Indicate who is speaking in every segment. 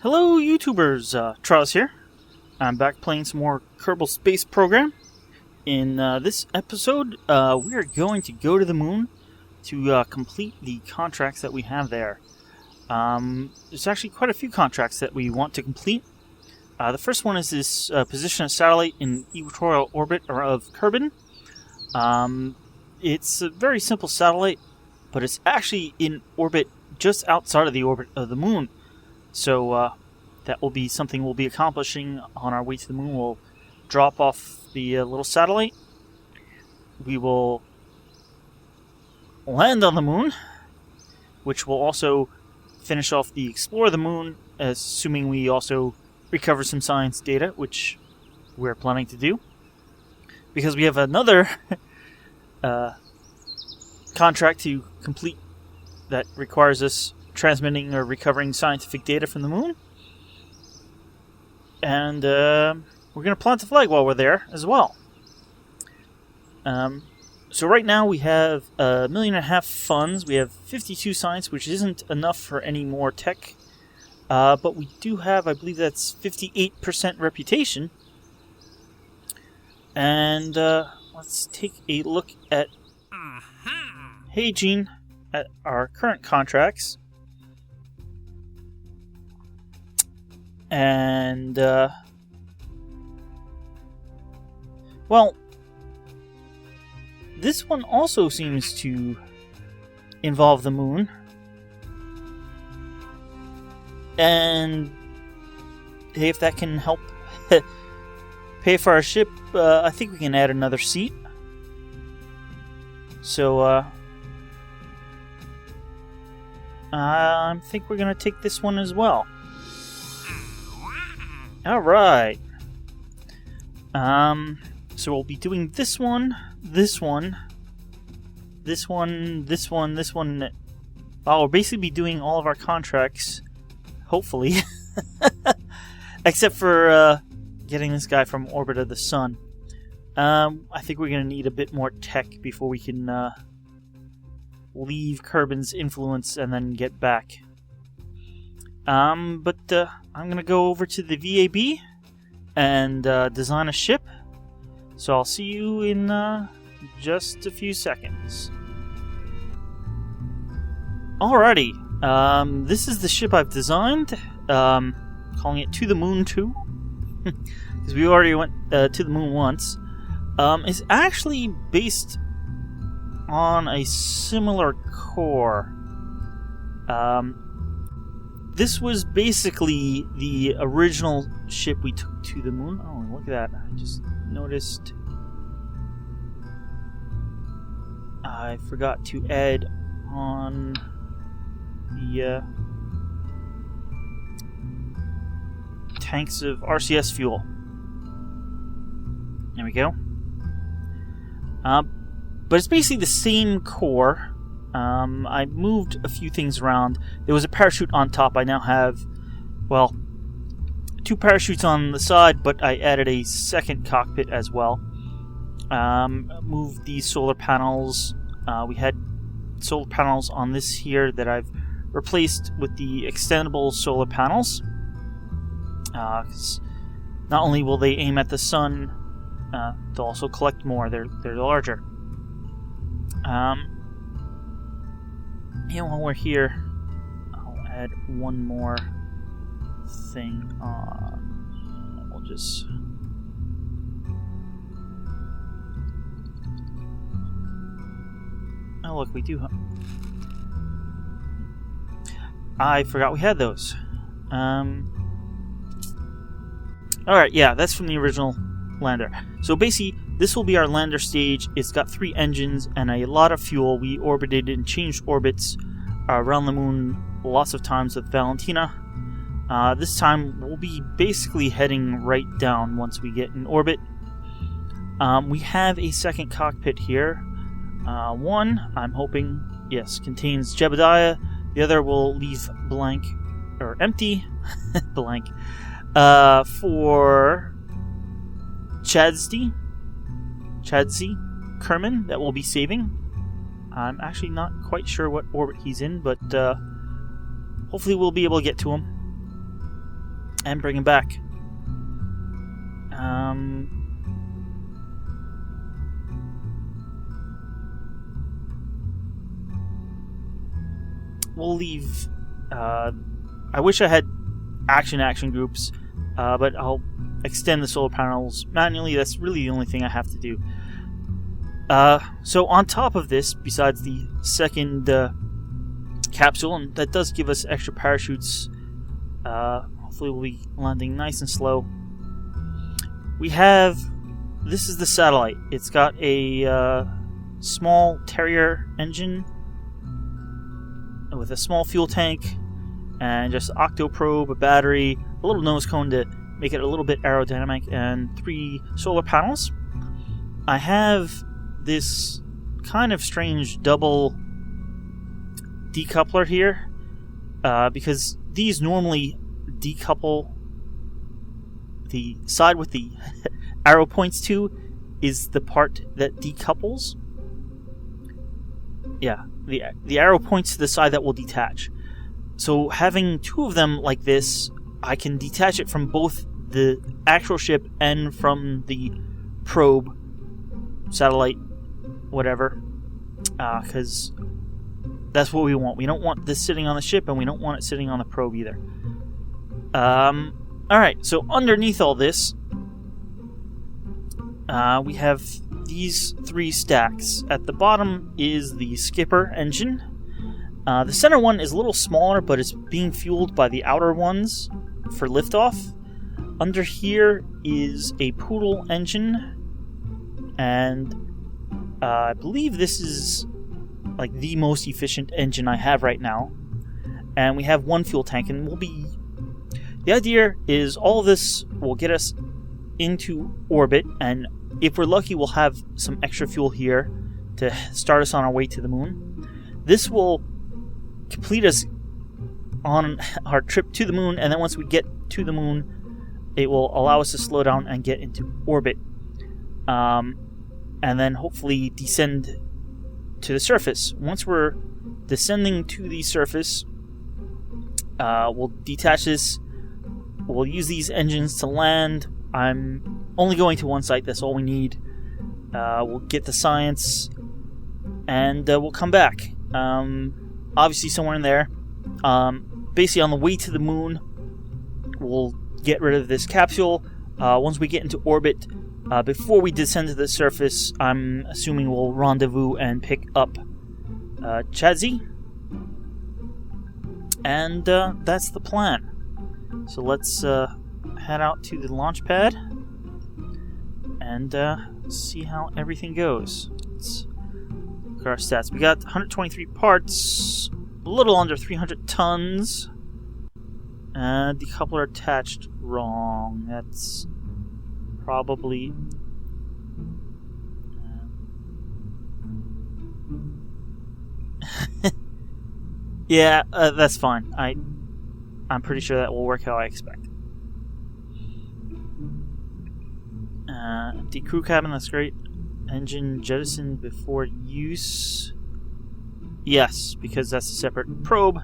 Speaker 1: Hello YouTubers, Charles here. I'm back playing some more Kerbal Space Program. In this episode, we are going to go to the moon to complete the contracts that we have there. There's actually quite a few contracts that we want to complete. The first one is this position a satellite in equatorial orbit of Kerbin. It's a very simple satellite, but it's actually in orbit just outside of the orbit of the moon. So that will be something we'll be accomplishing on our way to the moon. We'll drop off the little satellite. We will land on the moon, which will also finish off the explore of the moon, assuming we also recover some science data, which we're planning to do. Because we have another contract to complete that requires us transmitting or recovering scientific data from the moon. And we're going to plant a flag while we're there as well. So right now we have 1.5 million funds. We have 52 science, which isn't enough for any more tech. But we do have, I believe that's 58% reputation. And let's take a look at Gene, at our current contracts. And, well, this one also seems to involve the moon. And hey, if that can help pay for our ship, I think we can add another seat. So, I think we're going to take this one as well. Alright. So we'll be doing this one, this one, this one, this one, this one. We'll basically be doing all of our contracts, hopefully. Except for getting this guy from orbit of the sun. I think we're going to need a bit more tech before we can leave Kerbin's influence and then get back. But I'm going to go over to the VAB and design a ship. So I'll see you in just a few seconds. Alrighty, this is the ship I've designed. Calling it To the Moon 2. Because we already went to the moon once. It's actually based on a similar core. This was basically the original ship we took to the moon. Oh, look at that. I just noticed I forgot to add on the tanks of RCS fuel. There we go. But it's basically the same core. I moved a few things around. There was a parachute on top. I now have, well, 2 parachutes on the side, but I added a second cockpit as well. Moved these solar panels. We had solar panels on this here that I've replaced with the extendable solar panels. 'Cause not only will they aim at the sun, they'll also collect more. They're larger. And while we're here, I'll add one more thing on. We'll just... Oh, look, we do... I forgot we had those. Alright, yeah, that's from the original lander. So basically, this will be our lander stage. It's got 3 engines and a lot of fuel. We orbited and changed orbits around the moon lots of times with Valentina. This time, we'll be basically heading right down once we get in orbit. We have a second cockpit here. One, I'm hoping, yes, contains Jebediah. The other will leave blank, or empty, blank, for Chadzee Kerman that we'll be saving. I'm actually not quite sure what orbit he's in, but hopefully we'll be able to get to him. and bring him back. We'll leave. I wish I had action groups, but I'll extend the solar panels manually. That's really the only thing I have to do. So on top of this, besides the second capsule, and that does give us extra parachutes, hopefully we'll be landing nice and slow. We have, this is the satellite. It's got a small Terrier engine with a small fuel tank and just octoprobe, a battery, a little nose cone to make it a little bit aerodynamic, and 3 solar panels. I have this kind of strange double decoupler here, because these normally decouple. The side with the arrow points to is the part that decouples. Yeah, the arrow points to the side that will detach. So having 2 of them like this, I can detach it from both the actual ship and from the probe, satellite, whatever, because that's what we want. We don't want this sitting on the ship, and we don't want it sitting on the probe either. Alright, so underneath all this, we have these 3 stacks. At the bottom is the skipper engine. The center one is a little smaller, but it's being fueled by the outer ones for liftoff. Under here is a Poodle engine, and I believe this is like the most efficient engine I have right now. And we have 1 fuel tank, and the idea is all of this will get us into orbit, and if we're lucky, we'll have some extra fuel here to start us on our way to the moon. This will complete us on our trip to the moon, and then once we get to the moon, it will allow us to slow down and get into orbit. And then hopefully descend to the surface. Once we're descending to the surface, we'll detach this. We'll use these engines to land. I'm only going to 1 site, that's all we need. We'll get the science, and we'll come back. Obviously somewhere in there. Basically on the way to the moon, we'll get rid of this capsule. Once we get into orbit, before we descend to the surface, I'm assuming we'll rendezvous and pick up Chadsey. And that's the plan. So let's head out to the launch pad and see how everything goes. Let's look at our stats. We got 123 parts, a little under 300 tons. Decoupler attached wrong. That's probably... yeah, that's fine. I'm pretty sure that will work how I expect. Empty crew cabin, that's great. Engine jettisoned before use. Yes, because that's a separate probe.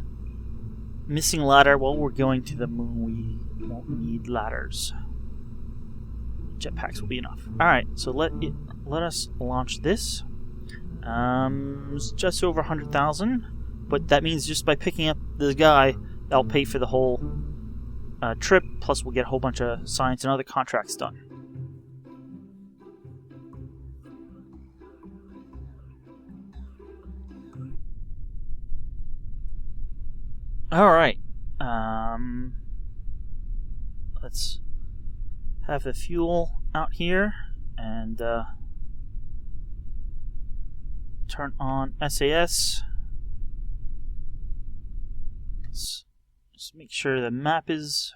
Speaker 1: Missing ladder. Well, we're going to the moon. We won't need ladders. Jetpacks will be enough. Alright, so let us launch this. It's just over 100,000, but that means just by picking up this guy, that'll pay for the whole trip, plus we'll get a whole bunch of science and other contracts done. Alright, let's have the fuel out here and turn on SAS. Let's just make sure the map is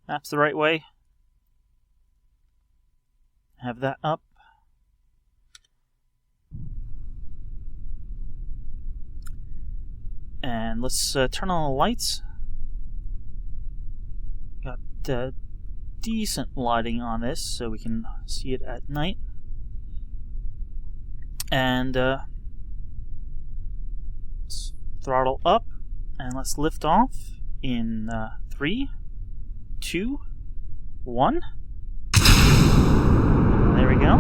Speaker 1: map's the right way. Have that up. And let's turn on the lights. Got decent lighting on this so we can see it at night. And let's throttle up, and let's lift off in 3, 2, 1. There we go.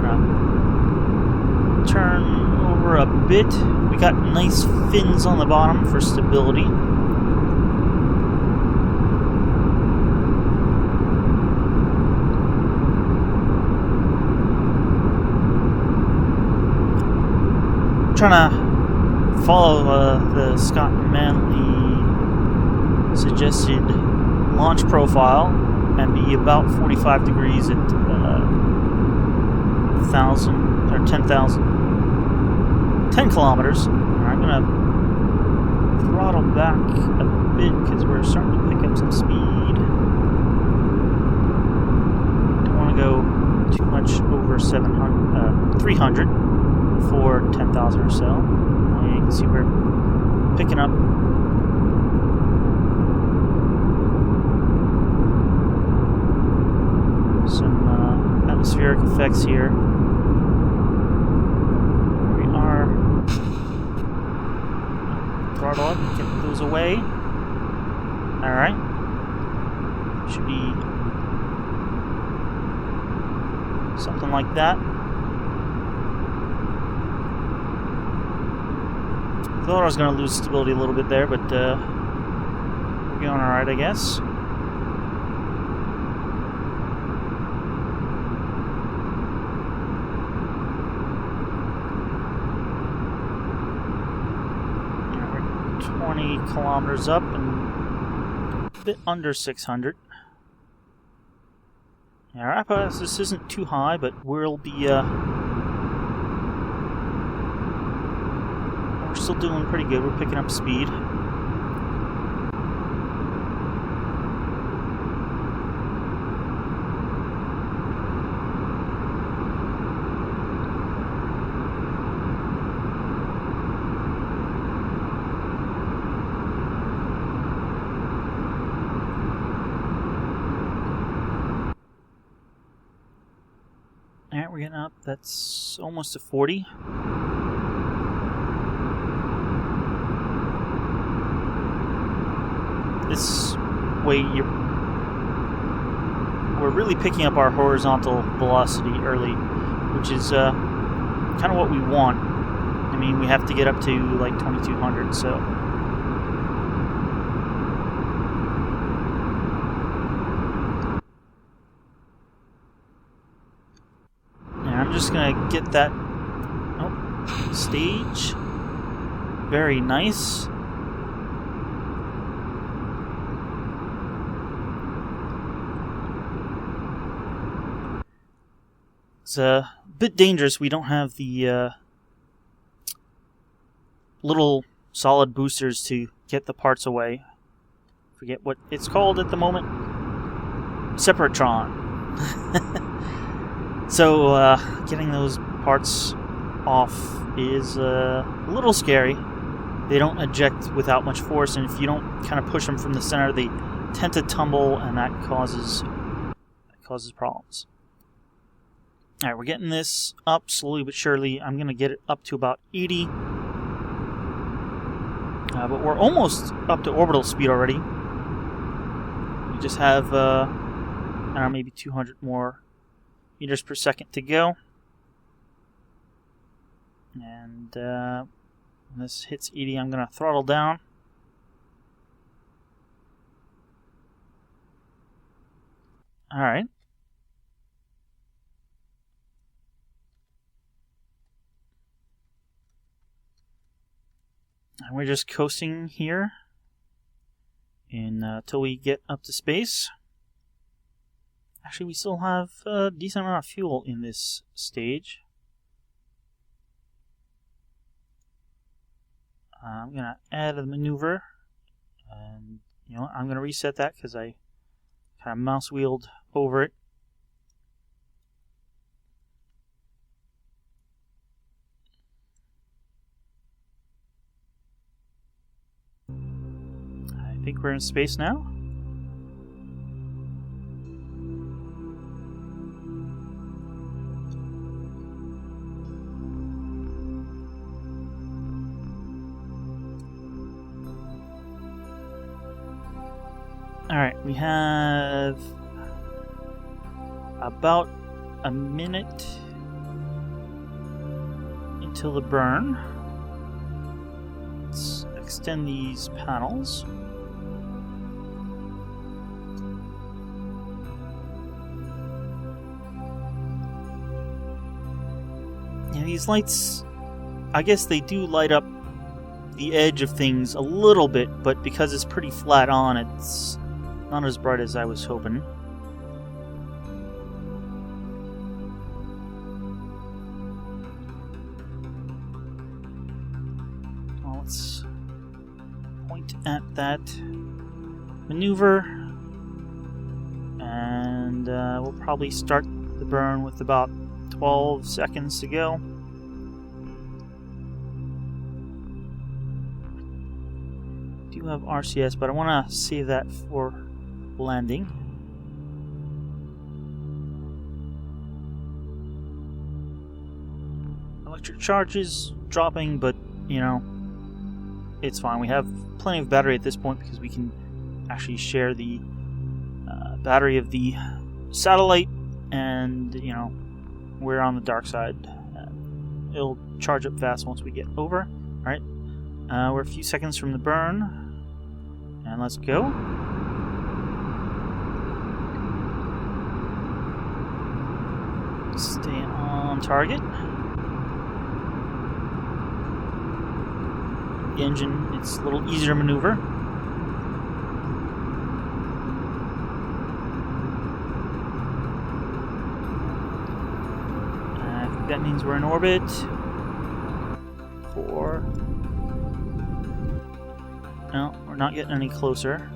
Speaker 1: Gonna turn over a bit. We got nice fins on the bottom for stability. Trying to follow the Scott Manley suggested launch profile and be about 45 degrees at 1,000 or 10 kilometers. I'm gonna throttle back a bit because we're starting to pick up some speed. Don't want to go too much over 300 for 10,000 or so. You can see we're picking up some atmospheric effects here. Here we are. Throttle up, get those away. Alright. Should be something like that. Thought I was going to lose stability a little bit there, but we're going alright, I guess. We're 20 kilometers up and a bit under 600. Alright, this isn't too high, but we'll be we're still doing pretty good. We're picking up speed. Alright, we're getting up. That's almost a 40. This way, we're really picking up our horizontal velocity early, which is kind of what we want. I mean, we have to get up to like 2,200, so. And I'm just gonna get that stage. Very nice. It's a bit dangerous. We don't have the little solid boosters to get the parts away. Forget what it's called at the moment. Separatron. So getting those parts off is a little scary. They don't eject without much force, and if you don't kind of push them from the center, they tend to tumble, and that causes problems. Alright, we're getting this up slowly but surely. I'm going to get it up to about 80. But we're almost up to orbital speed already. We just have, I don't know, maybe 200 more meters per second to go. And when this hits 80, I'm going to throttle down. Alright. And we're just coasting here until we get up to space. Actually, we still have a decent amount of fuel in this stage. I'm going to add a maneuver. And, you know, I'm going to reset that because I kind of mouse wheeled over it. I think we're in space now. Alright, we have about a minute until the burn. Let's extend these panels. Yeah, these lights, I guess they do light up the edge of things a little bit, but because it's pretty flat on, it's not as bright as I was hoping. Well, let's point at that maneuver, and we'll probably start the burn with about 12 seconds to go. Do have RCS, but I want to save that for landing. Electric charge is dropping, but you know, it's fine. We have plenty of battery at this point because we can actually share the battery of the satellite, and you know, we're on the dark side. It'll charge up fast once we get over. Alright, we're a few seconds from the burn, and let's go. Stay on target. The engine, it's a little easier to maneuver. I think that means we're in orbit. 4. No, we're not getting any closer.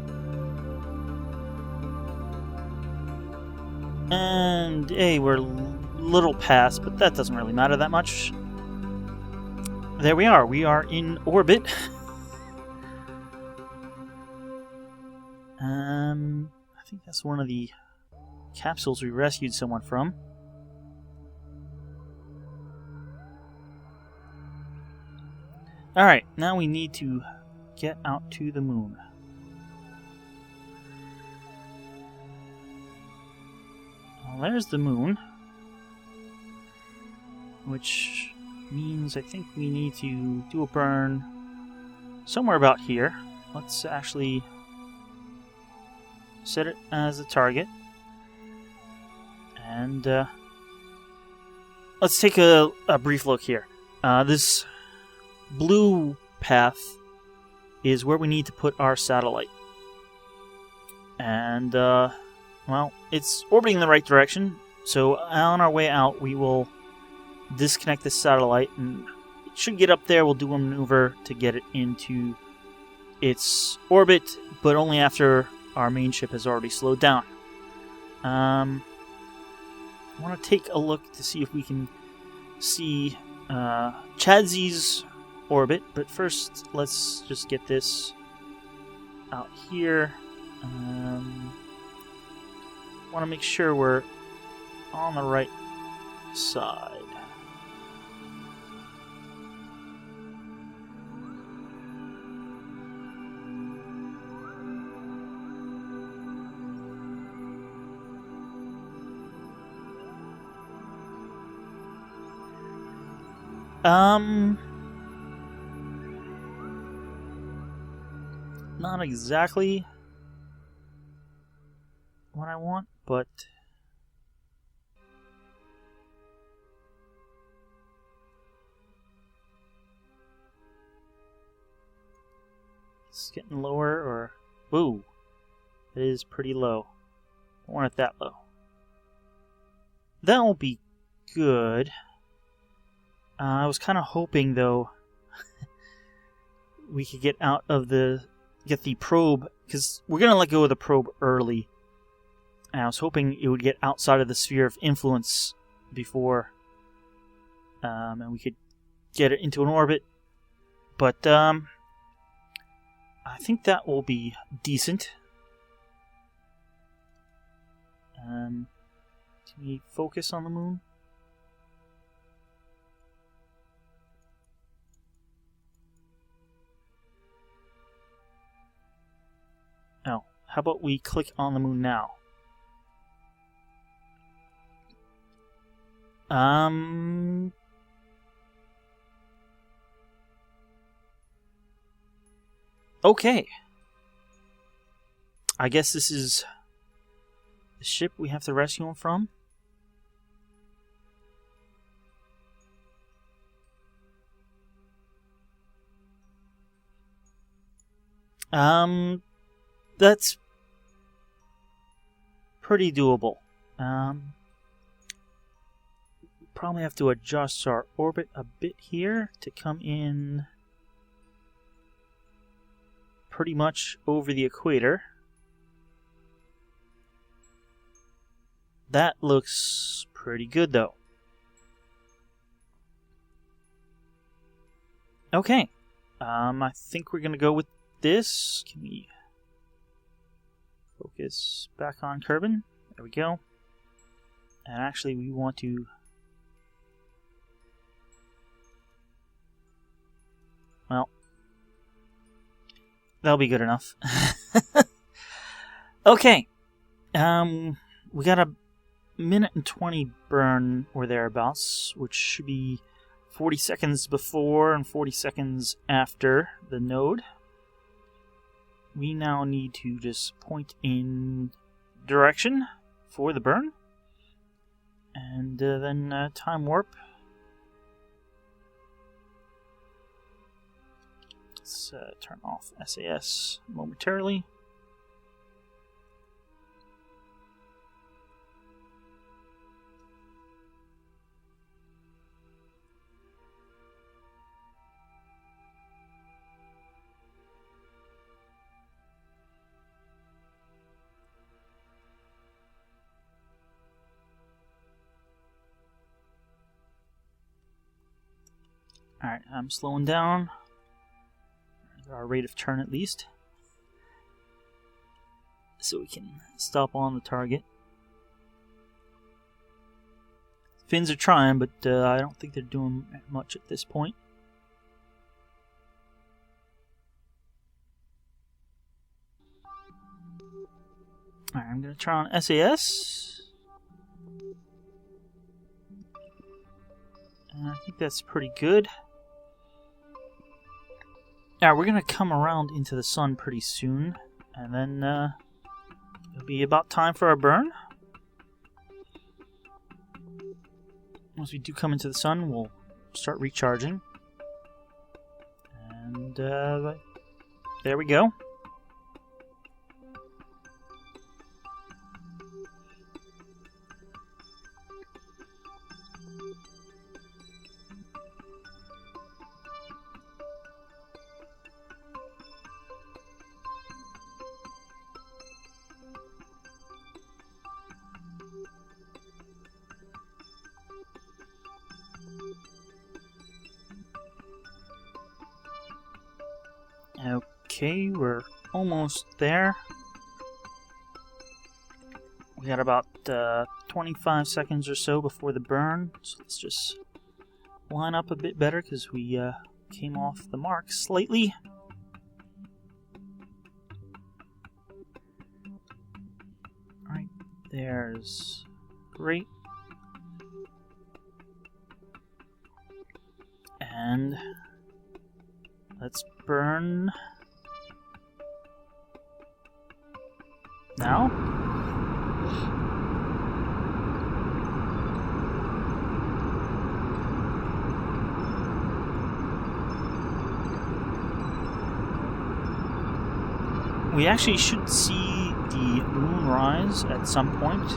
Speaker 1: And hey, we're little past, but that doesn't really matter that much. There we are. We are in orbit. I think that's one of the capsules we rescued someone from. Alright, now we need to get out to the moon. Well, there's the moon, which means I think we need to do a burn somewhere about here. Let's actually set it as a target, and let's take a brief look here. This blue path is where we need to put our satellite, and well, it's orbiting in the right direction, so on our way out we will disconnect the satellite, and it should get up there. We'll do a maneuver to get it into its orbit, but only after our main ship has already slowed down. I want to take a look to see if we can see Chadzy's orbit, but first let's just get this out here. Want to make sure we're on the right side. Not exactly what I want, but it's getting lower, or whoa, it is pretty low. I want it that low. That won't be good. I was kind of hoping, though, we could get the probe, because we're going to let go of the probe early. And I was hoping it would get outside of the sphere of influence before, and we could get it into an orbit. But I think that will be decent. Can we focus on the moon? how about we click on the moon now? Okay. I guess this is the ship we have to rescue him from. That's pretty doable. Probably have to adjust our orbit a bit here to come in pretty much over the equator. That looks pretty good, though. Okay. I think we're gonna go with this. Can we focus back on Kerbin? There we go. And actually, we want to... Well, that'll be good enough. Okay. We got a minute and 20 burn or thereabouts, which should be 40 seconds before and 40 seconds after the node. We now need to just point in direction for the burn, and then time warp. Let's turn off SAS momentarily. Alright, I'm slowing down. Our rate of turn at least. So we can stop on the target. Fins are trying, but I don't think they're doing much at this point. Alright, I'm going to try on SAS. And I think that's pretty good. Now, we're going to come around into the sun pretty soon, and then it'll be about time for our burn. Once we do come into the sun, we'll start recharging. And there we go. Okay, we're almost there. We got about 25 seconds or so before the burn, so let's just line up a bit better because we came off the mark slightly. Alright, there's great. And let's burn now. We actually should see the moon rise at some point.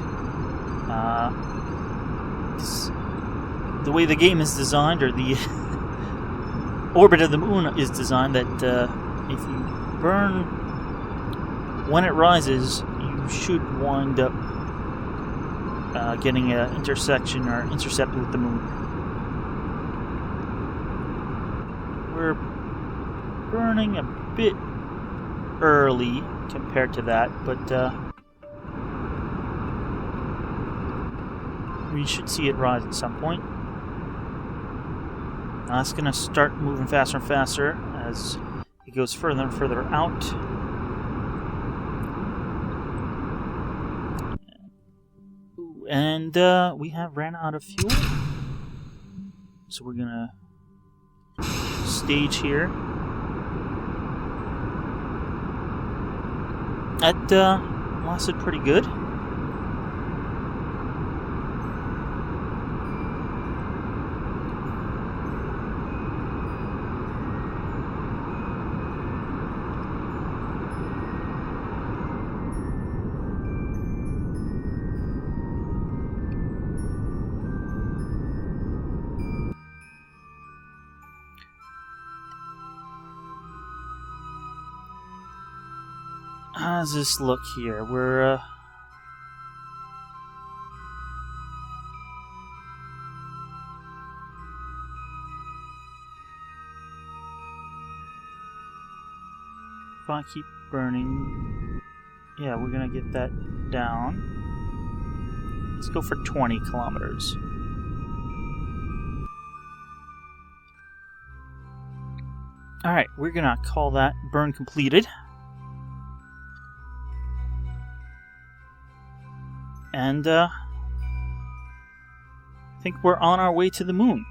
Speaker 1: The way the game is designed, or the orbit of the moon is designed, that if you burn when it rises, you should wind up getting an intersection or intercept with the moon. We're burning a bit early compared to that, but we should see it rise at some point. Now it's going to start moving faster and faster as it goes further and further out. and we have ran out of fuel. So we're gonna stage here. That lasted pretty good. How does this look here? We're if I keep burning, yeah, we're gonna get that down. Let's go for 20 kilometers. Alright, we're gonna call that burn completed. And I think we're on our way to the moon.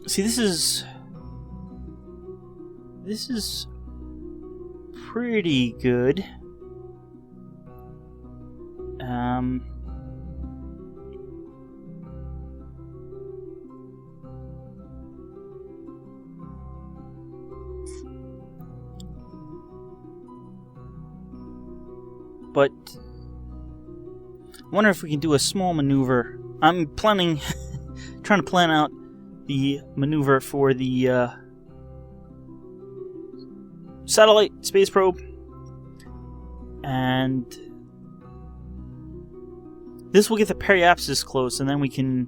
Speaker 1: See, this is pretty good. But I wonder if we can do a small maneuver. I'm trying to plan out the maneuver for the satellite space probe, and this will get the periapsis close, and then we can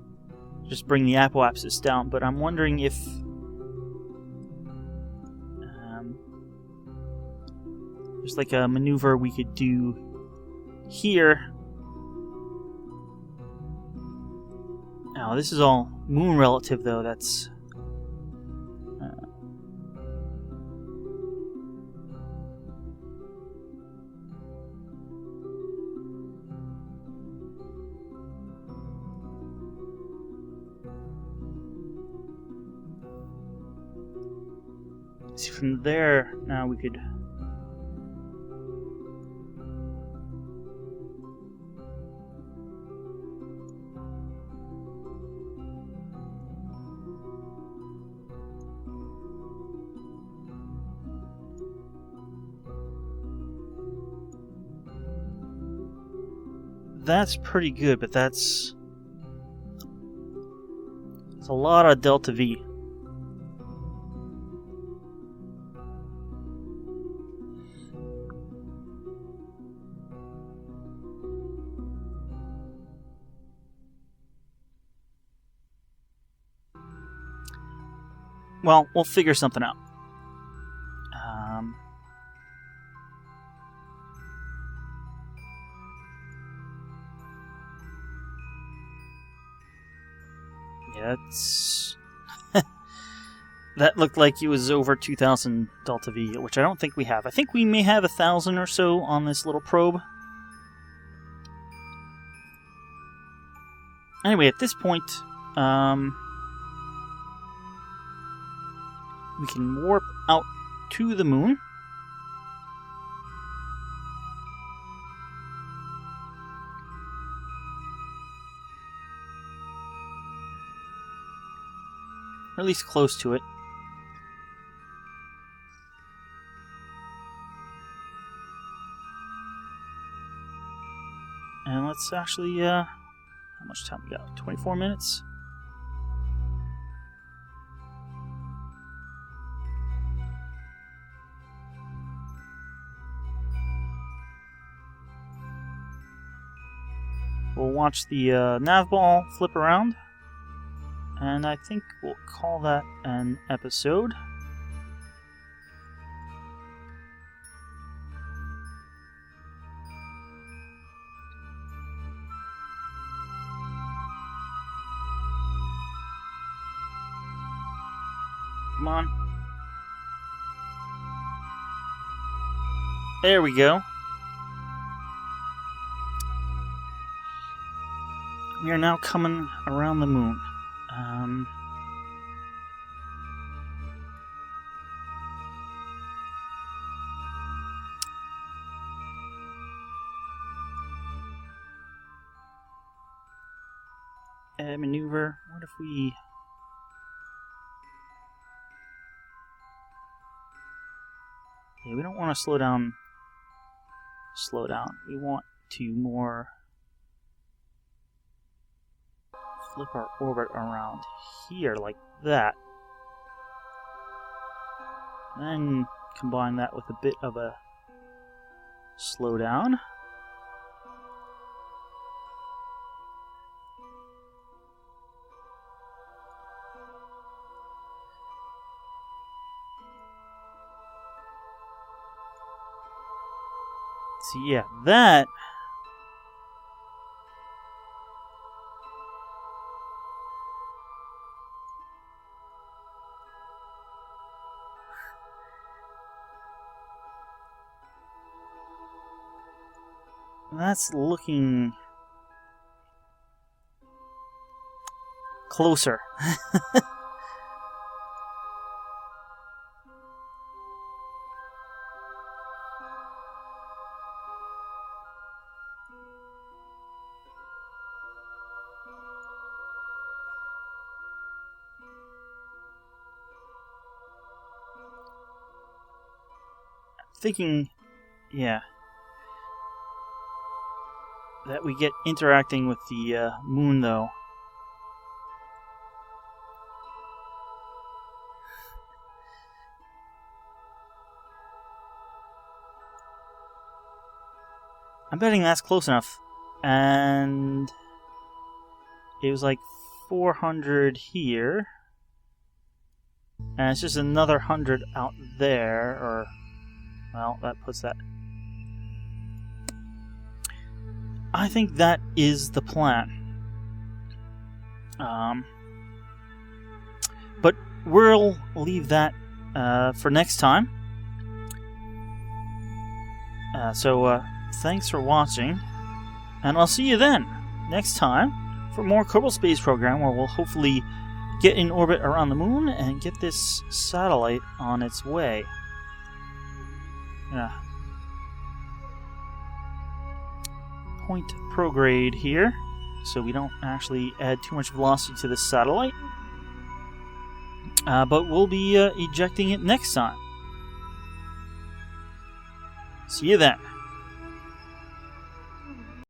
Speaker 1: just bring the apoapsis down. But I'm wondering if there's like a maneuver we could do here. Now, this is all moon relative, though. That's see, from there now we could that's pretty good, but it's a lot of delta V. Well, we'll figure something out. Yeah, it's that looked like it was over 2,000 delta V, which I don't think we have. I think we may have 1,000 or so on this little probe. Anyway, at this point, we can warp out to the moon. Or at least close to it. And let's actually, how much time we got? 24 minutes? We'll watch the nav ball flip around, and I think we'll call that an episode. Come on. There we go. We are now coming around the moon. Maneuver. What if we... Yeah, we don't want to slow down. We want to more... flip our orbit around here like that. Then combine that with a bit of a slowdown. So yeah, that... That's looking closer. Thinking, yeah, that we get interacting with the moon, though. I'm betting that's close enough. And it was like 400 here. And it's just another 100 out there, or... Well, that puts that... I think that is the plan. But we'll leave that for next time. So thanks for watching. And I'll see you then, next time, for more Kerbal Space Program, where we'll hopefully get in orbit around the moon and get this satellite on its way. Yeah. Point prograde here, so we don't actually add too much velocity to this satellite. But we'll be ejecting it next time. See you then.